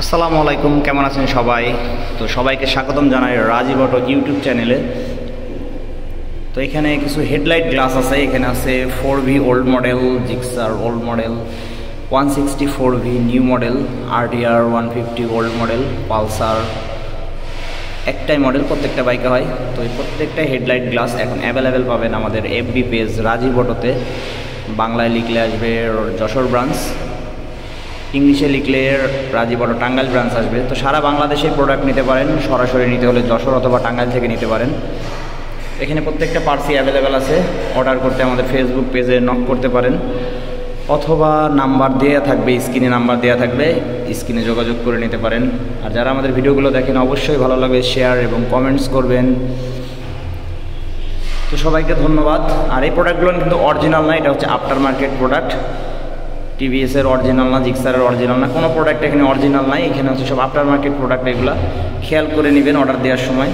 আসসালামু আলাইকুম, কেমন আছেন সবাই? তো সবাইকে স্বাগতম জানাই রাজীব অটো ইউটিউব চ্যানেলে। তো এখানে কিছু হেডলাইট গ্লাস আছে। এখানে আছে 4V old model, Gixxer old model, 164V new model, RTR 150 old model, Pulsar. একটাই মডেল, প্রত্যেকটা বাইকে হয়। তো এই প্রত্যেকটা হেডলাইট গ্লাস এখন অ্যাভেলেবেল পাবেন আমাদের FB পেজ রাজীব অটোতে। বাংলায় লিখলে আসবে যশোর ব্রাঞ্চ, ইংলিশে লিখলে রাজীব অটো টাঙ্গাইল ব্রাঞ্চ আসবে। তো সারা বাংলাদেশের প্রোডাক্ট নিতে পারেন, সরাসরি নিতে হলে যশোর অথবা টাঙ্গাইল থেকে নিতে পারেন। এখানে প্রত্যেকটা পার্টসই অ্যাভেলেবেল আছে। অর্ডার করতে আমাদের ফেসবুক পেজে নক করতে পারেন, অথবা নাম্বার দেওয়া থাকবে, স্ক্রিনে নাম্বার দেওয়া থাকবে, স্ক্রিনে যোগাযোগ করে নিতে পারেন। আর যারা আমাদের ভিডিওগুলো দেখেন অবশ্যই ভালো লাগবে শেয়ার এবং কমেন্টস করবেন। তো সবাইকে ধন্যবাদ। আর এই প্রোডাক্টগুলো কিন্তু অরিজিনাল না, এটা হচ্ছে আফটার মার্কেট প্রোডাক্ট। টিভিএসের অরিজিনাল না, জিক্সারের অরিজিনাল না, কোনো প্রোডাক্ট এখানে অরিজিনাল নাই। এখানে হচ্ছে সব আফটার মার্কেট প্রোডাক্ট। এগুলো খেয়াল করে নেবেন অর্ডার দেওয়ার সময়।